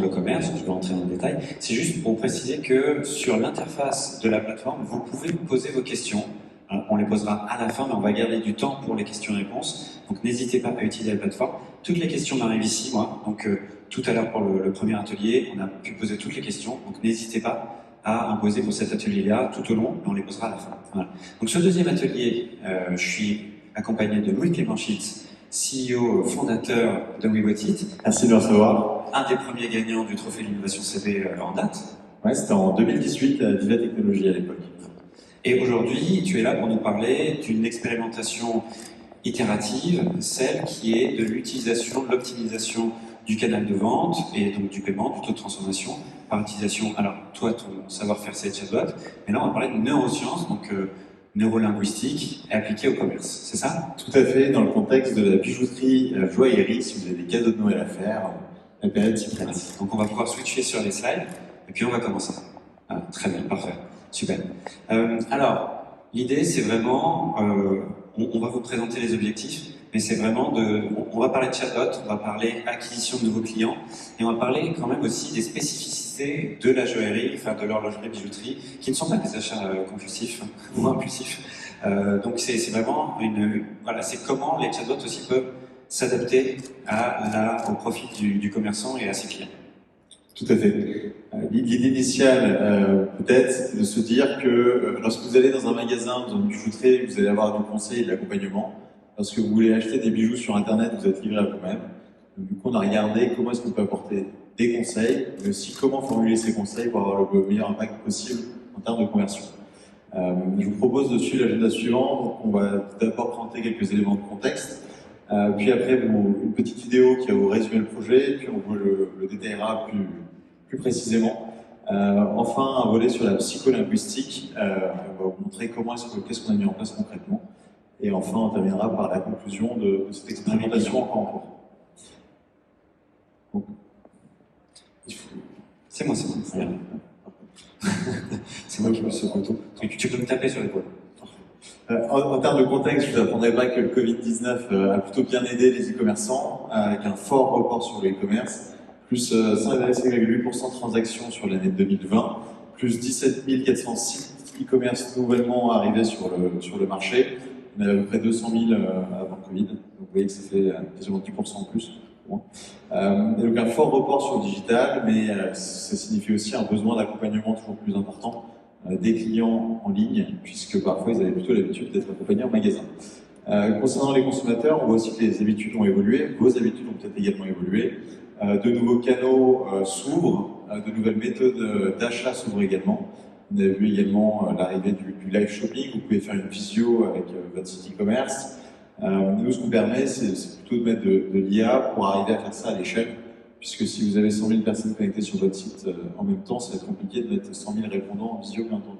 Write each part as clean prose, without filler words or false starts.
pour le commerce, je vais rentrer dans le détail. C'est juste pour préciser que sur l'interface de la plateforme, vous pouvez poser vos questions. On les posera à la fin, mais on va garder du temps pour les questions-réponses. Donc n'hésitez pas à utiliser la plateforme. Toutes les questions m'arrivent ici, moi. Donc tout à l'heure pour le premier atelier, on a pu poser toutes les questions. Donc n'hésitez pas à en poser pour cet atelier-là tout au long, et on les posera à la fin. Voilà. Donc ce deuxième atelier, je suis accompagné de Louis Clément-Schitz, CEO fondateur de WeWhatIt. Merci de me recevoir. Un des premiers gagnants du trophée de l'innovation CB en date. Ouais, c'était en 2018 à Viva Technologies à l'époque. Et aujourd'hui, tu es là pour nous parler d'une expérimentation itérative, celle qui est de l'utilisation, de l'optimisation du canal de vente et donc du paiement, du taux de transformation par utilisation. Alors, toi, ton savoir-faire, c'est chatbot, mais là, on va parler de neurosciences, donc neurolinguistique appliquée au commerce, c'est ça? Tout à fait, dans le contexte de la bijouterie joaillerie, si vous avez des cadeaux de Noël à faire, la période s'y prête. Donc, on va pouvoir switcher sur les slides et puis on va commencer. Ah, très bien, parfait. Super. Alors, l'idée, c'est vraiment, on va vous présenter les objectifs, mais c'est vraiment on va parler de chatbot, on va parler acquisition de nouveaux clients, et on va parler quand même aussi des spécificités de la joaillerie, enfin de l'horlogerie bijouterie, qui ne sont pas des achats compulsifs ou impulsifs. Donc c'est vraiment voilà, c'est comment les chatbots aussi peuvent s'adapter au profit du commerçant et à ses clients. Tout à fait. L'idée initiale, peut-être, c'est de se dire que lorsque vous allez dans un magasin, dans une bijouterie, vous allez avoir du conseil et de l'accompagnement. Lorsque vous voulez acheter des bijoux sur Internet, vous êtes livré à vous-même. Du coup, on a regardé comment est-ce qu'on peut apporter des conseils, mais aussi comment formuler ces conseils pour avoir le meilleur impact possible en termes de conversion. Je vous propose de suivre l'agenda suivant. Donc, on va d'abord présenter quelques éléments de contexte. Puis après, une petite vidéo qui va vous résumer le projet, puis on vous le détaillera plus précisément. Enfin, un volet sur la psycholinguistique, on va vous montrer qu'est-ce qu'on a mis en place concrètement. Et enfin, on terminera par la conclusion de cette expérimentation encore en cours. C'est moi. C'est moi qui me suis couteau. Tu peux me taper sur l'épaule. En termes de contexte, je ne vous apprendrai pas que le Covid-19 a plutôt bien aidé les e-commerçants, avec un fort report sur le e-commerce, plus 5,8% de transactions sur l'année 2020, plus 17 400 sites e-commerce nouvellement arrivés sur le marché. On avait à peu près 200 000 avant le Covid, donc vous voyez que ça fait quasiment 10% en plus. Et donc un fort report sur le digital, mais ça signifie aussi un besoin d'accompagnement toujours plus important des clients en ligne, puisque parfois ils avaient plutôt l'habitude d'être accompagnés en magasin. Concernant les consommateurs, on voit aussi que les habitudes ont évolué, vos habitudes ont peut-être également évolué, de nouveaux canaux s'ouvrent, de nouvelles méthodes d'achat s'ouvrent également. On a vu également l'arrivée du live shopping, vous pouvez faire une visio avec votre site e-commerce. Nous, ce qu'on permet, c'est plutôt de mettre de l'IA pour arriver à faire ça à l'échelle, puisque si vous avez 100 000 personnes connectées sur votre site en même temps, ça va être compliqué de mettre 100 000 répondants en visio, bien entendu.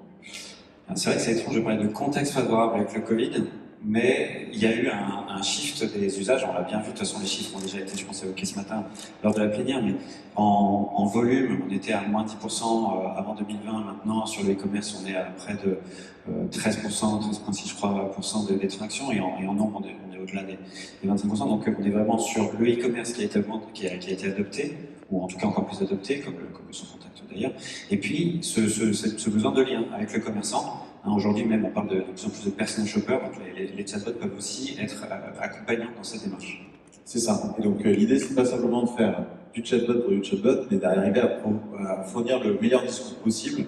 C'est vrai que c'est étrange de parler de contexte favorable avec le Covid, mais il y a eu un shift des usages. On l'a bien vu, de toute façon les chiffres ont déjà été, je pense, évoqués ce matin lors de la plénière, mais en volume, on était à moins 10% avant 2020. Maintenant, sur le e-commerce, on est à près de 13%, 13,6 je crois, des transactions, et en nombre, on est au-delà des 25%. Donc on est vraiment sur le e-commerce qui a été adopté, ou en tout cas encore plus adopté, comme son contact d'ailleurs. Et puis ce besoin de lien avec le commerçant. Aujourd'hui même, on parle de plus en plus de personal shoppers, donc les chatbots peuvent aussi être accompagnants dans cette démarche. C'est ça. Et donc l'idée, c'est pas simplement de faire du chatbot pour du chatbot, mais d'arriver à fournir le meilleur discours possible.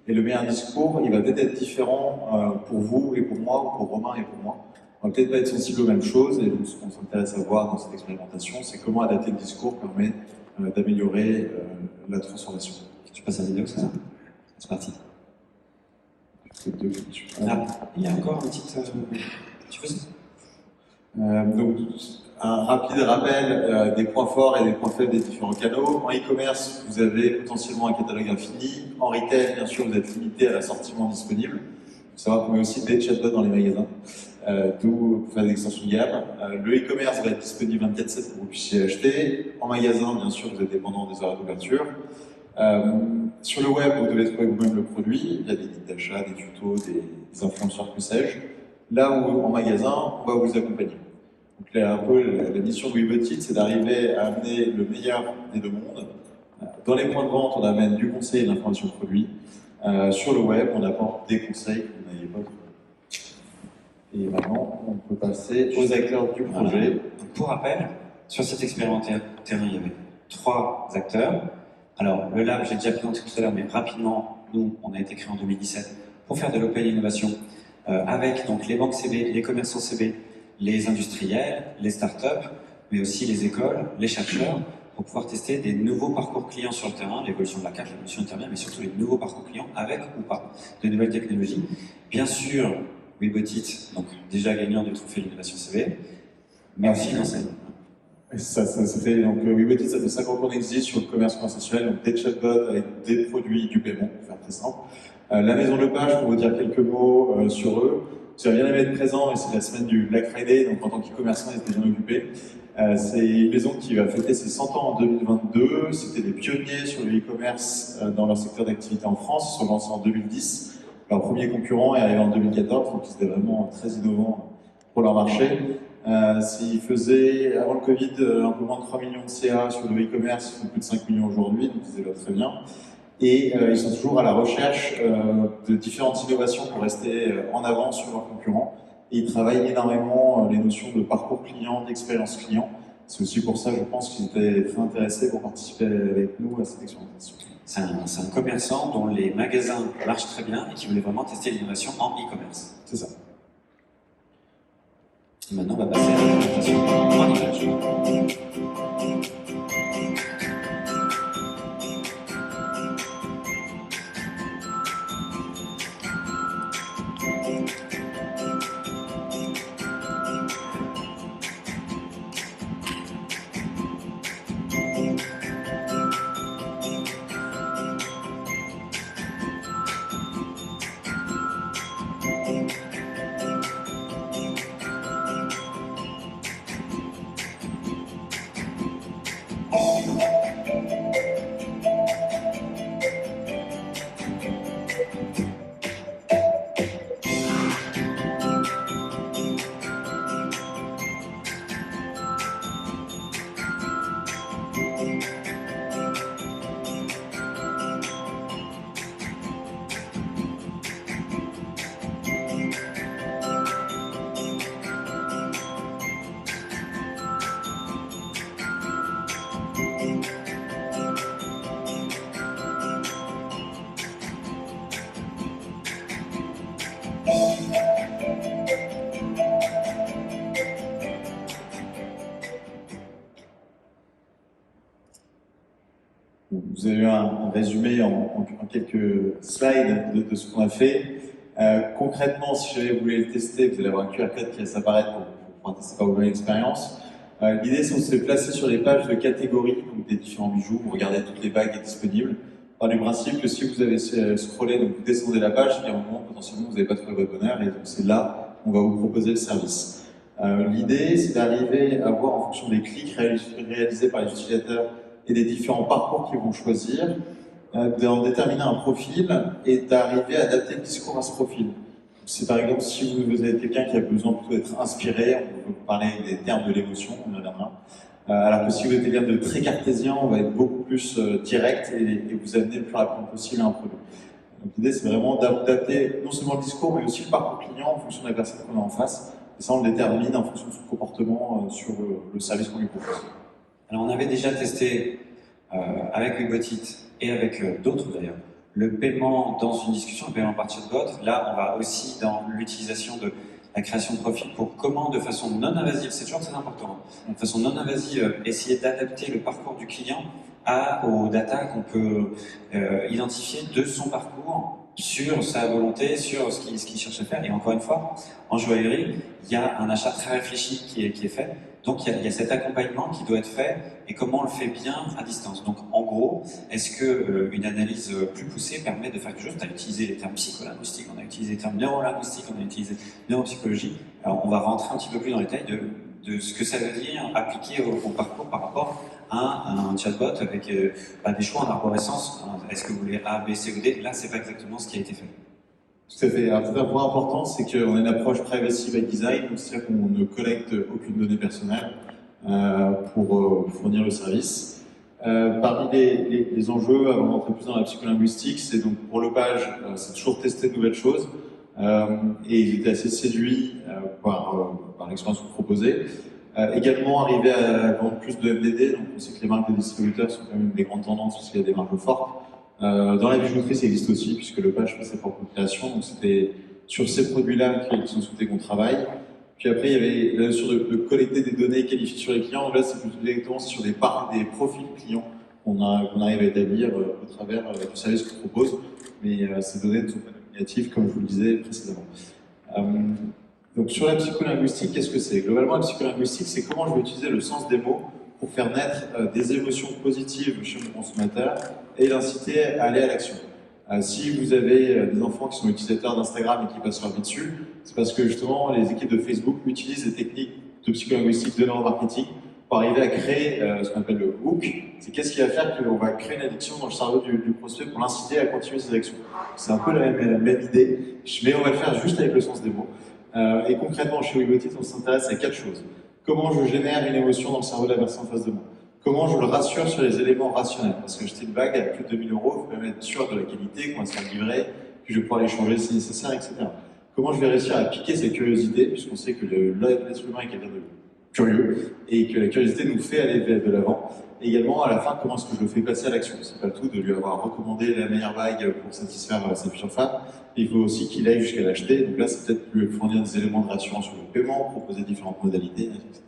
Et le meilleur discours, il va peut-être être différent pour vous et pour moi, ou pour Romain et pour moi. On va peut-être pas être sensible aux mêmes choses, et donc ce qu'on s'intéresse à voir dans cette expérimentation, c'est comment adapter le discours permet d'améliorer la transformation. Tu passes à la vidéo, c'est ça? C'est parti. Ah, il y a encore une petite... Tu fais ça? Donc, un rapide rappel des points forts et des points faibles des différents canaux. En e-commerce, vous avez potentiellement un catalogue infini. En retail, bien sûr, vous êtes limité à l'assortiment disponible. Il faut savoir qu'on met aussi des chatbots dans les magasins, d'où pour faire des extensions de gamme. Le e-commerce va être disponible 24/7 pour que vous puissiez acheter. En magasin, bien sûr, vous êtes dépendant des horaires d'ouverture. Sur le web, vous devez trouver vous-même le produit. Il y a des guides d'achat, des tutos, des influenceurs, que sais-je. Là où, en magasin, on va vous accompagner. Donc la mission de WeWhatIt, c'est d'arriver à amener le meilleur des deux mondes Dans les points de vente, on amène du conseil et de l'information produit. Sur le web, on apporte des conseils que vous n'avez pas. Et maintenant, on peut passer aux acteurs du projet. Voilà. Donc, pour rappel, sur cet expériment terrain, il y avait 3 acteurs. Alors, le lab, j'ai déjà présenté tout à l'heure, mais rapidement, nous, on a été créé en 2017 pour faire de l'open innovation avec donc les banques CB, les commerçants CB, les industriels, les startups, mais aussi les écoles, les chercheurs, pour pouvoir tester des nouveaux parcours clients sur le terrain, l'évolution de la carte, l'évolution intermédiaire, mais surtout les nouveaux parcours clients avec ou pas de nouvelles technologies. Bien sûr, WeBotIt, donc déjà gagnant du trophée de l'innovation CB, mais aussi une enseigne. Ça fait, donc WeBotIt, ça fait 5 ans qu'on existe sur le commerce conversationnel, donc des chatbots avec des produits du paiement, pour faire très simple. La Maison Lepage, pour vous dire quelques mots sur eux. J'ai bien aimé être présent, et c'est la semaine du Black Friday, donc en tant qu'e-commerçant, ils étaient bien occupés. C'est une maison qui va fêter ses 100 ans en 2022. C'était des pionniers sur le e-commerce dans leur secteur d'activité en France. Ils sont lancés en 2010. Leur premier concurrent est arrivé en 2014, donc ils étaient vraiment très innovants pour leur marché. S'ils faisaient, avant le Covid, un peu moins de 3 millions de CA sur le e-commerce, ils font plus de 5 millions aujourd'hui, donc ils évoluent très bien. Et ils sont toujours à la recherche de différentes innovations pour rester en avance sur leurs concurrents. Et ils travaillent énormément les notions de parcours client, d'expérience client. C'est aussi pour ça, je pense, qu'ils étaient très intéressés pour participer avec nous à cette expérimentation. C'est un commerçant dont les magasins marchent très bien et qui voulait vraiment tester l'innovation en e-commerce. C'est ça. Et maintenant, on va passer à la présentation en image. Vous avez eu un résumé en quelques slides de ce qu'on a fait. Concrètement, si vous voulez le tester, vous allez avoir un QR code qui va s'apparaître pour pouvoir tester par vous-même l'expérience. L'idée, c'est de se placer sur les pages de catégories, donc des différents bijoux. Vous regardez toutes les bagues disponibles. Par du principe que si vous avez scrollé, donc vous descendez la page, il y a un moment potentiellement vous n'avez pas trouvé votre bonheur, et donc c'est là qu'on va vous proposer le service. L'idée, c'est d'arriver à voir en fonction des clics réalisés par les utilisateurs et des différents parcours qu'ils vont choisir, d'en déterminer un profil et d'arriver à adapter le discours à ce profil. C'est par exemple si vous êtes quelqu'un qui a besoin plutôt d'être inspiré, on peut vous parler des termes de l'émotion, on en reviendra. Alors que si vous êtes quelqu'un de très cartésien, on va être beaucoup plus direct et vous amener le plus rapidement possible à un produit. Donc l'idée c'est vraiment d'adapter non seulement le discours mais aussi le parcours client en fonction de la personne qu'on a en face. Et ça on le détermine en fonction de son comportement sur le service qu'on lui propose. Alors on avait déjà testé avec WeBotIt et avec d'autres d'ailleurs, le paiement dans une discussion, le paiement par chatbot. Là on va aussi dans l'utilisation de la création de profils pour comment, de façon non invasive, c'est toujours très important, de façon non invasive, essayer d'adapter le parcours du client aux data qu'on peut identifier de son parcours sur sa volonté, sur ce qu'il cherche à faire. Et encore une fois, en joaillerie, il y a un achat très réfléchi qui est fait. Donc il y a cet accompagnement qui doit être fait et comment on le fait bien à distance. Donc en gros, est-ce que une analyse plus poussée permet de faire quelque chose? On a utilisé les termes psycholinguistiques, on a utilisé les termes neurolinguistiques, on a utilisé neuropsychologie. Alors on va rentrer un petit peu plus dans les détails de ce que ça veut dire appliqué au parcours par rapport à un chatbot avec des choix en arborescence. Est-ce que vous voulez A, B, C ou D? Là, c'est pas exactement ce qui a été fait. Tout à fait. Alors, un point important, c'est qu'on a une approche privacy by design, c'est-à-dire qu'on ne collecte aucune donnée personnelle pour fournir le service. Parmi les enjeux, avant d'entrer plus dans la psycholinguistique, c'est donc pour Lepage, c'est toujours tester de nouvelles choses. Et ils étaient assez séduits par l'expérience proposée. Également, arriver à vendre plus de MDD, donc on sait que les marques des distributeurs sont quand même des grandes tendances parce qu'il y a des marges fortes. Dans la bijouterie, ça existe aussi, puisque Lepage fait ses propres créations, donc c'était sur ces produits-là qu'ils ont souhaité qu'on travaille. Puis après, il y avait la notion de collecter des données qualifiées sur les clients. Donc là, c'est plutôt directement sur des profils clients qu'on arrive à établir au travers du service qu'on propose. Mais ces données ne sont pas nominatives, comme je vous le disais précédemment. Donc sur la psycholinguistique, qu'est-ce que c'est? Globalement, la psycholinguistique, c'est comment je vais utiliser le sens des mots pour faire naître des émotions positives chez mon consommateur et l'inciter à aller à l'action. Si vous avez des enfants qui sont utilisateurs d'Instagram et qui passent leur vie dessus, c'est parce que justement les équipes de Facebook utilisent des techniques de psycholinguistique, de neuromarketing pour arriver à créer ce qu'on appelle le hook. C'est qu'est-ce qui va faire qu'on va créer une addiction dans le cerveau du prospect pour l'inciter à continuer ses actions. C'est un peu la même idée, mais on va le faire juste avec le sens des mots. Et concrètement, chez Wigotit, on s'intéresse à 4 choses. Comment je génère une émotion dans le cerveau de la personne en face de moi? Comment je le rassure sur les éléments rationnels? Parce que jeter une bague à plus de 2000 €, il faut quand même être sûr de la qualité, qu'on va se faire livrer, puis je vais pouvoir l'échanger si nécessaire, etc. Comment je vais réussir à piquer sa curiosité, puisqu'on sait que l'être humain est quelqu'un de curieux, et que la curiosité nous fait aller de l'avant. Et également, à la fin, comment est-ce que je le fais passer à l'action? C'est pas le tout de lui avoir recommandé la meilleure bague pour satisfaire sa future femme. Il faut aussi qu'il aille jusqu'à l'acheter. Donc là, c'est peut-être lui fournir des éléments de rassurance sur le paiement, proposer différentes modalités, etc.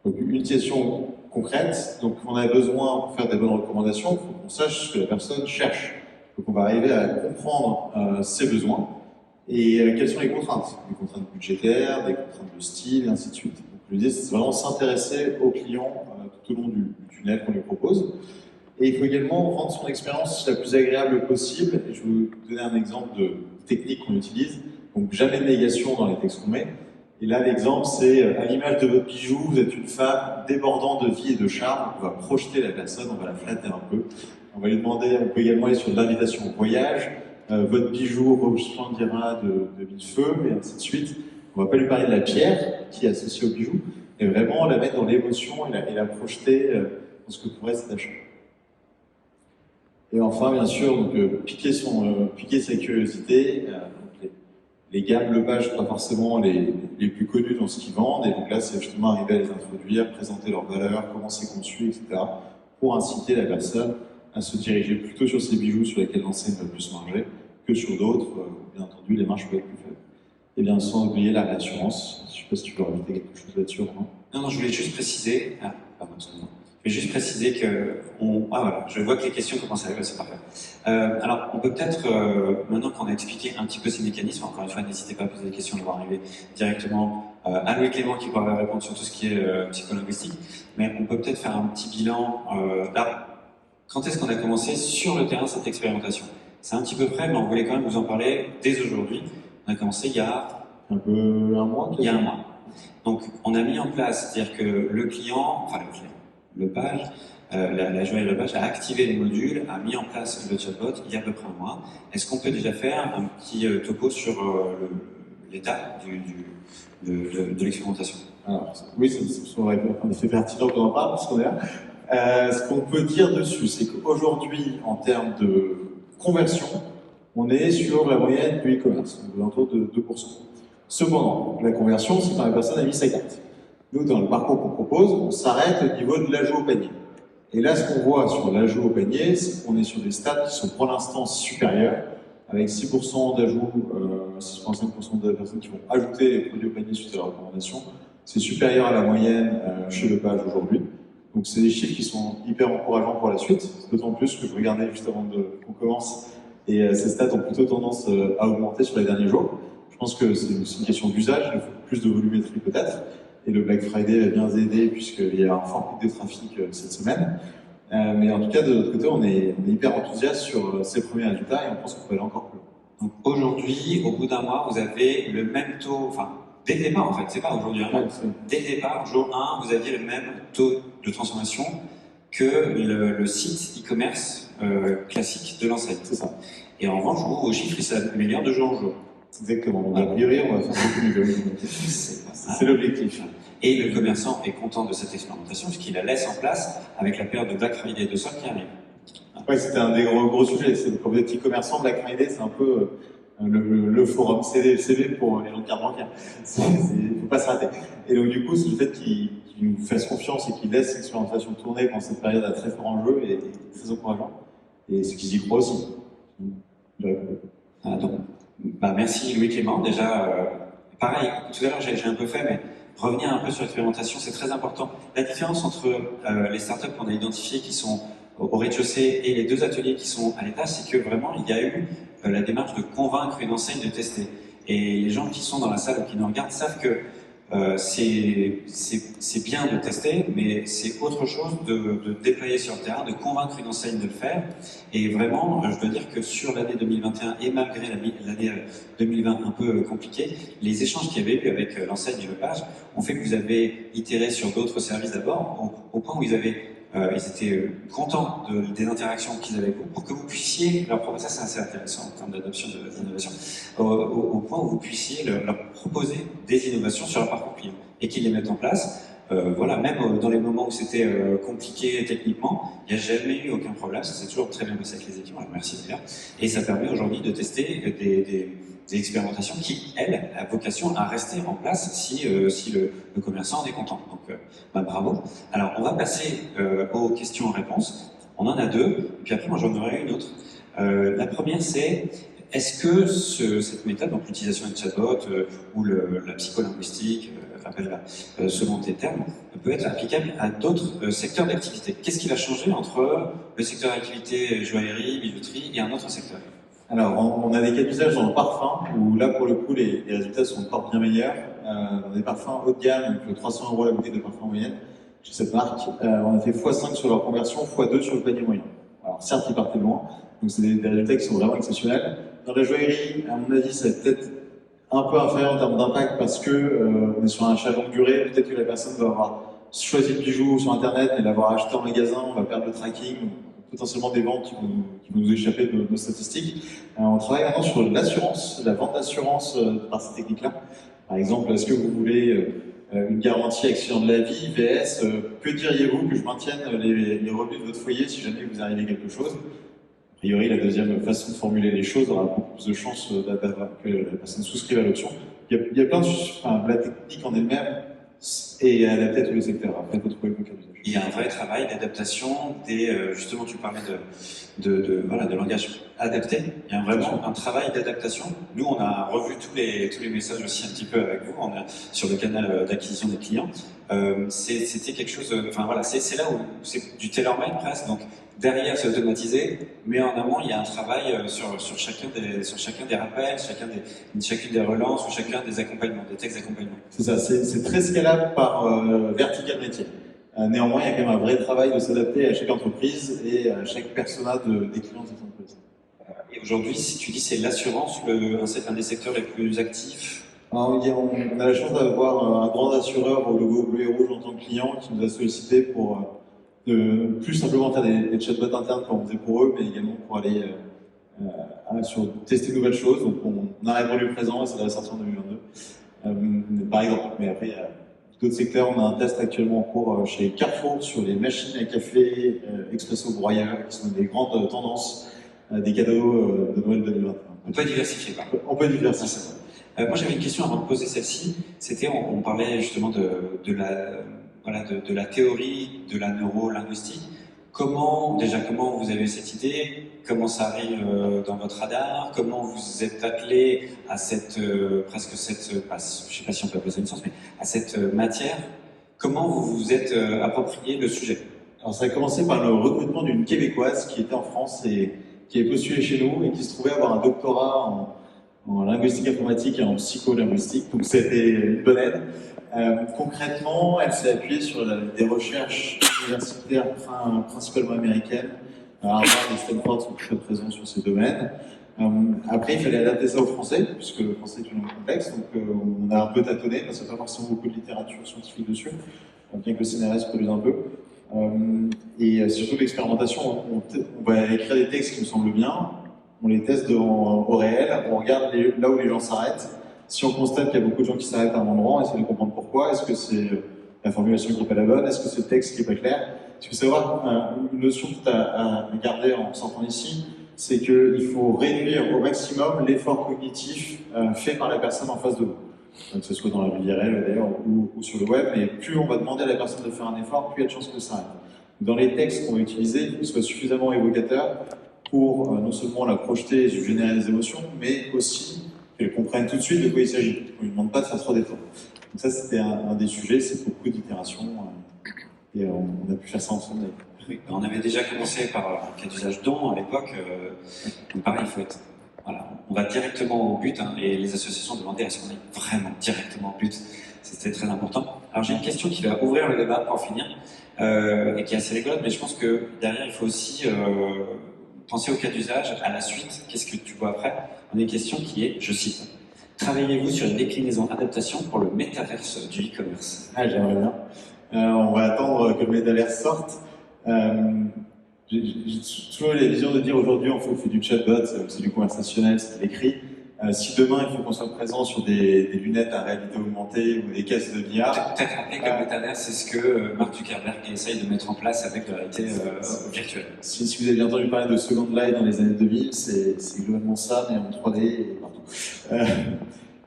Donc une question concrète, donc on a besoin pour faire des bonnes recommandations, il faut qu'on sache ce que la personne cherche. Donc on va arriver à comprendre ses besoins et quelles sont les contraintes. Des contraintes budgétaires, des contraintes de style, et ainsi de suite. Donc l'idée c'est vraiment s'intéresser au client tout au long du tunnel qu'on lui propose. Et il faut également rendre son expérience la plus agréable possible. Et je vais vous donner un exemple de technique qu'on utilise. Donc jamais de négation dans les textes qu'on met. Et là, l'exemple, c'est à l'image de votre bijou, vous êtes une femme débordante de vie et de charme. On va projeter la personne, on va la flatter un peu. On va lui demander, on peut également aller sur de l'invitation au voyage. Votre bijou resplendira de mille feux, et ainsi de suite. On ne va pas lui parler de la pierre qui est associée au bijou, et vraiment la mettre dans l'émotion et la projeter dans ce que pourrait être cet achat. Et enfin, bien sûr, donc, piquer sa curiosité. Les gammes Lepage ne sont pas forcément les plus connues dans ce qu'ils vendent, et donc là, c'est justement arriver à les introduire, présenter leurs valeurs, comment c'est conçu, etc., pour inciter la personne à se diriger plutôt sur ces bijoux sur lesquels l'enseigne va plus marger que sur d'autres, où bien entendu les marges peuvent être plus faibles. Et bien, sans oublier la réassurance. Je ne sais pas si tu peux rajouter quelque chose là-dessus, Romain. Non, je voulais juste préciser. Ah, pardon, excuse-moi. Je vais juste préciser que. Ah voilà, je vois que les questions commencent à arriver, c'est parfait. Alors, on peut peut-être, maintenant qu'on a expliqué un petit peu ces mécanismes, encore une fois, n'hésitez pas à poser des questions, on va arriver directement à Louis Clément qui pourra répondre sur tout ce qui est psycholinguistique. Mais on peut peut-être faire un petit bilan. Là, quand est-ce qu'on a commencé sur le terrain cette expérimentation? C'est un petit peu près, mais on voulait quand même vous en parler dès aujourd'hui. On a commencé il y a un mois. Il y a un mois. Donc, on a mis en place, c'est-à-dire que le client, Lepage, la joaillerie Lepage a activé les modules, a mis en place le chatbot il y a à peu près un mois. Est-ce qu'on peut déjà faire un petit topo sur l'état de l'expérimentation? Oui, ça aurait été pertinent qu'on en parle, parce qu'on est là. Ce qu'on peut dire dessus, c'est qu'aujourd'hui, en termes de conversion, on est sur la moyenne du e-commerce, autour de 2%. Cependant, la conversion, c'est quand la personne a mis sa carte. Nous, dans le parcours qu'on propose, on s'arrête au niveau de l'ajout au panier. Et là, ce qu'on voit sur l'ajout au panier, c'est qu'on est sur des stats qui sont pour l'instant supérieurs, avec 6% d'ajout, 6,5% de personnes qui vont ajouter les produits au panier suite à la recommandation. C'est supérieur à la moyenne chez Lepage aujourd'hui. Donc, c'est des chiffres qui sont hyper encourageants pour la suite. D'autant plus que je regardais juste avant qu'on commence, et ces stats ont plutôt tendance à augmenter sur les derniers jours. Je pense que c'est une question d'usage, il faut plus de volumétrie peut-être. Et le Black Friday va bien aider puisqu'il y a un fort pic de trafic cette semaine. Mais en tout cas, de notre côté, on est hyper enthousiaste sur ces premiers résultats et on pense qu'on peut aller encore plus loin. Donc aujourd'hui, au bout d'un mois, vous avez le même taux, enfin, dès le départ en fait, c'est pas aujourd'hui, hein, dès le départ, jour 1, vous aviez le même taux de transformation que le site e-commerce classique de l'enseigne. C'est ça. Et en revanche, vos chiffres, ils s'améliorent de jour en jour. Exactement. Donc, a priori, on va faire beaucoup mieux. C'est l'objectif. Et le commerçant est content de cette expérimentation puisqu'il la laisse en place avec la période de Black Friday de soldes qui arrive. Ouais, c'était un des gros sujets. Quand vous êtes petit commerçant, Black Friday, c'est un peu le forum CV pour les gens de carte bancaire. Il faut pas se rater. Et donc, du coup, c'est le fait qu'ils nous fassent confiance et qu'ils laissent l'expérimentation tourner quand cette période a très fort enjeu et très encourageant. Et ce qu'ils y croient aussi. Donc, merci Louis Clément. Déjà, pareil, tout à l'heure j'ai un peu fait, mais revenir un peu sur l'expérimentation, c'est très important. La différence entre les startups qu'on a identifiées qui sont au rez-de-chaussée et les 2 ateliers qui sont à l'étage, c'est que vraiment il y a eu la démarche de convaincre une enseigne de tester. Et les gens qui sont dans la salle ou qui nous regardent savent que c'est bien de tester, mais c'est autre chose de déployer sur le terrain, de convaincre une enseigne de le faire. Et vraiment, je dois dire que sur l'année 2021 et malgré l'année 2020 un peu compliquée, les échanges qu'il y avait eu avec l'enseigne et Lepage ont fait que vous avez itéré sur d'autres services d'abord, au point où ils étaient contents des interactions qu'ils avaient avec vous, pour que vous puissiez leur proposer, ça c'est assez intéressant en termes d'adoption d'innovation, au point où vous puissiez leur proposer des innovations sur leur parcours client et qu'ils les mettent en place. Voilà, même dans les moments où c'était compliqué techniquement, il n'y a jamais eu aucun problème, ça s'est toujours très bien passé avec les équipes, alors merci d'ailleurs, et ça permet aujourd'hui de tester des expérimentations qui, elles, ont vocation à rester en place si le commerçant en est content. Donc, bravo. Alors, on va passer aux questions-réponses. On en a 2, et puis après, moi, j'en aurai une autre. La première, c'est est-ce que cette méthode, donc l'utilisation de chatbot ou la psycholinguistique, rappelle-la selon tes termes, peut être applicable à d'autres secteurs d'activité? Qu'est-ce qui va changer entre le secteur d'activité joaillerie, bijouterie et un autre secteur? Alors, on a des cas d'usage dans le parfum, où là, pour le coup, les résultats sont encore bien meilleurs. Dans des parfums haut de gamme, donc 300 € la bouteille de parfum moyenne, chez cette marque, on a fait x5 sur leur conversion, x2 sur le panier moyen. Alors, certes, ils partaient loin, donc c'est des résultats qui sont vraiment exceptionnels. Dans la joaillerie, à mon avis, ça va peut-être un peu inférieur en termes d'impact parce que on est sur un achat longue durée. Peut-être que la personne va avoir choisi le bijou sur Internet et l'avoir acheté en magasin, on va perdre le tracking, potentiellement des ventes qui vont nous échapper de nos statistiques. On travaille maintenant sur l'assurance, la vente d'assurance par ces techniques-là. Par exemple, est-ce que vous voulez une garantie accident de la vie, VS, que diriez-vous que je maintienne les revenus de votre foyer si jamais vous arrivez quelque chose? A priori, la deuxième façon de formuler les choses aura beaucoup plus de chances que la personne souscrive à l'option. Il y a plein de choses, la technique en elle-même est adaptée à tous les secteurs. Après, il faut trouver le cas d'usage. Il y a un vrai travail d'adaptation justement, tu parlais de langage adapté. Il y a vraiment un travail d'adaptation. Nous, on a revu tous les messages aussi un petit peu avec vous, sur le canal d'acquisition des clients. C'était quelque chose, c'est là où c'est du tailor-made presque. Donc, derrière, c'est automatisé, mais en amont, il y a un travail sur chacun des rappels, chacune des relances ou chacun des accompagnements, des textes d'accompagnement. C'est ça, c'est très scalable par vertical métier. Néanmoins, il y a quand même un vrai travail de s'adapter à chaque entreprise et à chaque persona des clients de cette entreprise. Et aujourd'hui, si tu dis c'est l'assurance, un des secteurs les plus actifs. On a la chance d'avoir un grand assureur au logo bleu et rouge en tant que client qui nous a sollicité pour plus simplement faire des chatbots internes comme on faisait pour eux, mais également pour aller tester de nouvelles choses. Donc on a répondu présent et ça va sortir en 2022. Par exemple, mais après il y a d'autres secteurs. On a un test actuellement en cours chez Carrefour sur les machines à café expresso broyeurs qui sont des grandes tendances des cadeaux de Noël 2021. On peut diversifier. On peut diversifier. Moi j'avais une question avant de poser celle-ci. C'était, on parlait justement de la théorie de la neurolinguistique. Comment vous avez eu cette idée? Comment ça arrive dans votre radar? Comment vous êtes attelé à je sais pas si on peut appeler ça une science, mais à cette matière? Comment vous vous êtes approprié le sujet? Alors ça a commencé par le recrutement d'une Québécoise qui était en France et qui avait postulé chez nous et qui se trouvait avoir un doctorat en linguistique informatique et en psycholinguistique, donc c'était une bonne aide. Concrètement, elle s'est appuyée sur des recherches universitaires principalement américaines. Harvard et Stanford sont très présents sur ces domaines. Après, il fallait adapter ça au français, puisque le français est une langue complexe, donc on a un peu tâtonné, parce qu'il n'y a pas forcément beaucoup de littérature scientifique dessus, bien que le CNRS produise un peu. Et surtout l'expérimentation, on va écrire des textes qui nous semblent bien, on les teste au réel, on regarde là où les gens s'arrêtent, Si on constate qu'il y a beaucoup de gens qui s'arrêtent à un endroit, on essaie de comprendre pourquoi. Est-ce que c'est la formulation qui n'est pas la bonne? Est-ce que c'est le texte qui n'est pas clair? Parce que c'est vraiment une notion à garder en sortant ici, c'est qu'il faut réduire au maximum l'effort cognitif fait par la personne en face de vous. Que ce soit dans la vie IRL d'ailleurs ou sur le web, mais plus on va demander à la personne de faire un effort, plus il y a de chances que ça arrive. Dans les textes qu'on va utiliser, il faut qu'ils soient suffisamment évocateurs pour non seulement la projeter et générer des émotions, mais aussi qu'elle comprenne tout de suite de quoi il s'agit. On ne lui demande pas de faire trop d'efforts. Donc ça, c'était un des sujets, c'est beaucoup d'itérations, et on a pu faire ça ensemble. Oui, on avait déjà commencé par un cas d'usage don à l'époque. Donc pareil, il faut être... Voilà, on va directement au but, hein, et les associations demandaient à ce qu'on aille vraiment directement au but. C'était très important. Alors j'ai une question qui va ouvrir le débat pour finir, et qui est assez rigolote, mais je pense que derrière, il faut aussi penser au cas d'usage, à la suite. Qu'est-ce que tu vois après? On a une question qui est, je cite, travaillez-vous sur une déclinaison adaptation pour le métaverse du e-commerce? Ah, j'aimerais bien. On va attendre que le métaverse sorte. J'ai toujours eu la vision de dire aujourd'hui on fait du chatbot, c'est du conversationnel, c'est de l'écrit. Si demain il faut qu'on soit présent sur des lunettes à réalité augmentée ou des caisses de VR. Peut-être rappeler que le métaverse, c'est ce que Mark Zuckerberg essaye de mettre en place avec la réalité virtuelle. Si vous avez bien entendu parler de Second Life dans les années 2000, c'est globalement ça, mais en 3D et partout.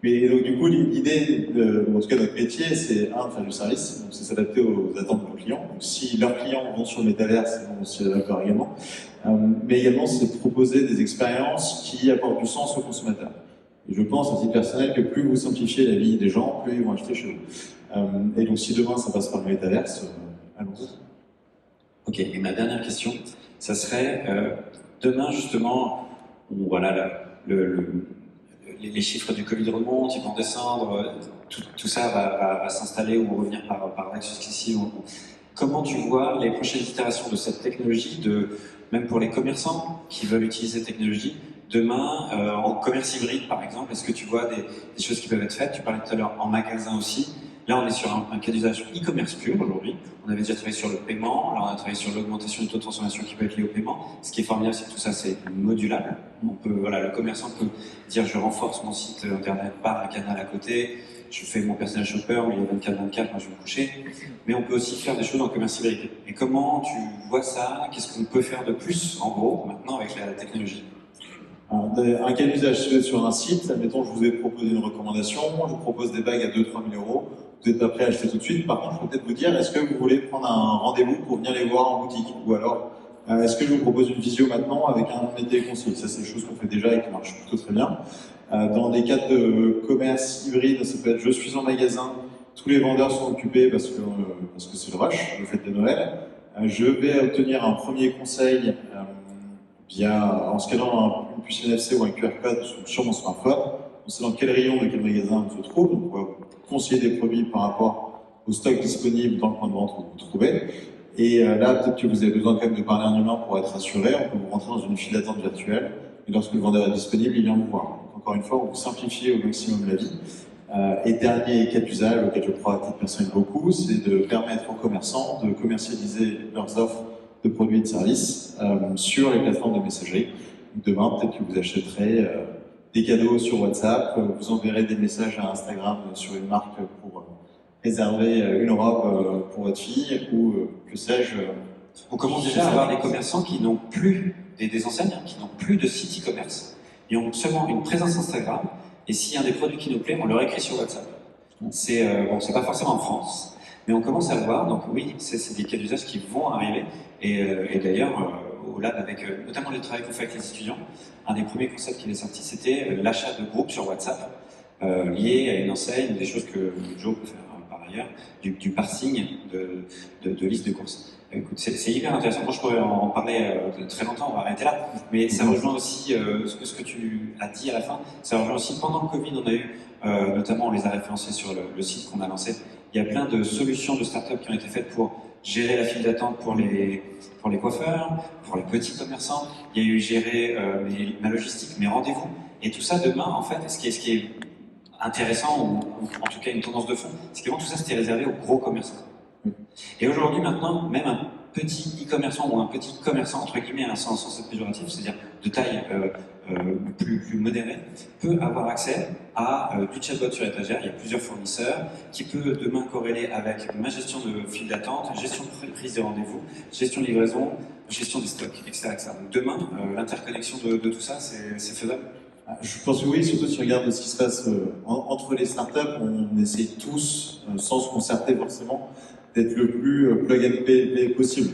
Mais donc du coup, l'idée, en tout cas notre métier, c'est de faire du service, donc c'est s'adapter aux attentes de nos clients. Donc si leurs clients vont sur le métaverse, on s'y adaptera également. Mais également, c'est de proposer des expériences qui apportent du sens aux consommateurs. Et je pense, à titre personnel, que plus vous simplifiez la vie des gens, plus ils vont acheter chez vous. Et donc si demain ça passe par le métaverse, allons-y. Ok, et ma dernière question, ça serait, demain justement, voilà, les chiffres du Covid remontent, ils vont descendre, tout ça va s'installer ou revenir par vagues successives. Comment tu vois les prochaines itérations de cette technologie, même pour les commerçants qui veulent utiliser cette technologie, demain, en commerce hybride par exemple, est-ce que tu vois des choses qui peuvent être faites? Tu parlais tout à l'heure en magasin aussi. Là, on est sur un cas d'usage e-commerce pur aujourd'hui. On avait déjà travaillé sur le paiement, là on a travaillé sur l'augmentation du taux de transformation qui peut être lié au paiement. Ce qui est formidable, c'est que tout ça, c'est modulable. Le commerçant peut dire je renforce mon site internet par un canal à côté, je fais mon personnel shopper, mais il est 24-24, moi je vais me coucher. Mais on peut aussi faire des choses en commerce hybride. Et comment tu vois ça? Qu'est-ce qu'on peut faire de plus, en gros, maintenant avec la technologie? Alors, un cas d'usage sur un site, admettons, je vous ai proposé une recommandation, je vous propose des bagues à 2-3 000 euros, vous n'êtes pas prêt à acheter tout de suite. Par contre, je peux peut-être vous dire, est-ce que vous voulez prendre un rendez-vous pour venir les voir en boutique? Ou alors, est-ce que je vous propose une visio maintenant avec un métier conseil? Ça, c'est des choses qu'on fait déjà et qui marchent plutôt très bien. Dans des cas de commerce hybride, ça peut être je suis en magasin, tous les vendeurs sont occupés parce que c'est le rush, le fête de Noël. Je vais obtenir un premier conseil en scannant une puce NFC ou un QR code sur mon smartphone. On sait dans quel rayon de quel magasin on se trouve, donc on va conseiller des produits par rapport au stock disponible dans le point de vente où vous vous trouvez. Et là, peut-être que vous avez besoin quand même de parler à un humain pour être assuré. On peut vous rentrer dans une file d'attente virtuelle. Et lorsque le vendeur est disponible, il vient vous voir. Donc, encore une fois, on vous simplifie au maximum la vie. Et dernier cas d'usage auquel je crois à titre personnel beaucoup, c'est de permettre aux commerçants de commercialiser leurs offres de produits et de services sur les plateformes de messagerie. Demain, peut-être que vous achèterez des cadeaux sur WhatsApp, vous enverrez des messages à Instagram sur une marque pour réserver une robe pour votre fille, ou que sais-je. On commence déjà à avoir des commerçants qui n'ont plus, des enseignes qui n'ont plus de site e-commerce. Ils ont seulement une présence Instagram, et s'il y a un des produits qui nous plaît, on leur écrit sur WhatsApp. C'est pas forcément en France, mais on commence à le voir, donc oui, c'est des cas d'usage qui vont arriver, et d'ailleurs, au lab, avec notamment le travail qu'on fait avec les étudiants, un des premiers concepts qui est sorti, c'était l'achat de groupes sur WhatsApp, liés à une enseigne, des choses que Joe peut faire par ailleurs, du parsing de listes de courses. Écoute, c'est hyper intéressant. Moi, je pourrais en parler très longtemps, on va arrêter là. Mais ça rejoint aussi ce que tu as dit à la fin. Ça rejoint aussi, pendant le Covid, on a eu, notamment, on les a référencés sur le site qu'on a lancé. Il y a plein de solutions de start-up qui ont été faites pour gérer la file d'attente pour les coiffeurs, pour les petits commerçants. Il y a eu gérer ma logistique, mes rendez-vous. Et tout ça, demain, en fait, ce qui est intéressant, ou en tout cas une tendance de fond, c'est que tout ça, c'était réservé aux gros commerçants. Et aujourd'hui, maintenant, même un petit e-commerçant ou un petit commerçant entre guillemets, hein, sans être péjoratif, c'est-à-dire de taille plus modérée, peut avoir accès à du chatbot sur étagère. Il y a plusieurs fournisseurs qui peut demain corréler avec ma gestion de file d'attente, gestion de prise de rendez-vous, gestion de livraison, gestion des stocks, etc. etc. Donc demain, l'interconnexion de tout ça, c'est faisable. Je pense que oui, surtout si tu regardes ce qui se passe entre les startups, on essaye tous, sans se concerter forcément, d'être le plus plug and play possible.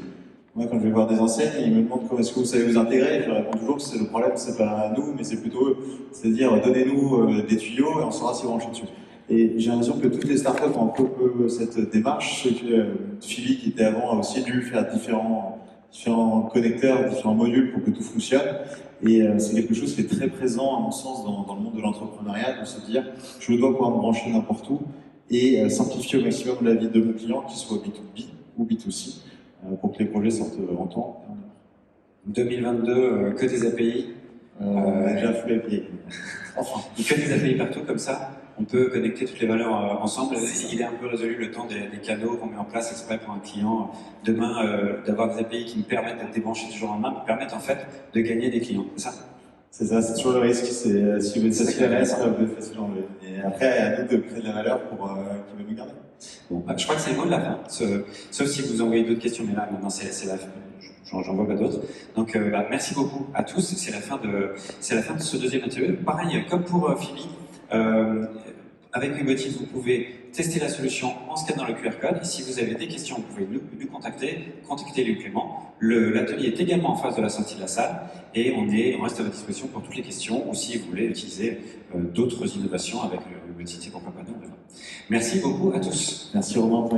Moi, quand je vais voir des enseignes, ils me demandent comment est-ce que vous savez vous intégrer. Je leur réponds toujours que c'est le problème, c'est pas nous, mais c'est plutôt eux. C'est-à-dire, donnez-nous des tuyaux et on saura s'y brancher dessus. Et j'ai l'impression que toutes les startups ont un peu cette démarche. Philippe, qui était avant, a aussi dû faire différents connecteurs, différents modules pour que tout fonctionne. Et c'est quelque chose qui est très présent, à mon sens, dans le monde de l'entrepreneuriat, de se dire, je dois pouvoir me brancher n'importe où et simplifier au maximum la vie de mon client, qu'il soit B2B ou B2C, pour que les projets sortent en temps. 2022, que des API. Déjà full API. Enfin, que des API partout, comme ça, on peut connecter toutes les valeurs ensemble. Il est un peu résolu le temps des cadeaux qu'on met en place exprès pour un client. Demain, d'avoir des API qui me permettent d'être débranché du jour au lendemain, me permettent en fait de gagner des clients. C'est ça? C'est ça, c'est toujours le risque. C'est si vous êtes facile à mettre, ça peut être facile à enlever. Et après, à nous de créer de la valeur pour qui va nous garder. Bon, je crois que c'est le mot de la fin. Sauf si vous envoyez d'autres questions, mais là maintenant c'est la fin. J'en vois pas d'autres. Donc merci beaucoup à tous. C'est la fin de ce deuxième interview. Pareil, comme pour Philippe, avec Webotips, vous pouvez tester la solution en scannant le QR code. Et si vous avez des questions, vous pouvez nous contacter Luc Clément. L'atelier est également en face de la sortie de la salle et on reste à votre disposition pour toutes les questions ou si vous voulez utiliser d'autres innovations avec Webotips et pourquoi pas nous. Merci beaucoup à tous. Merci Romain.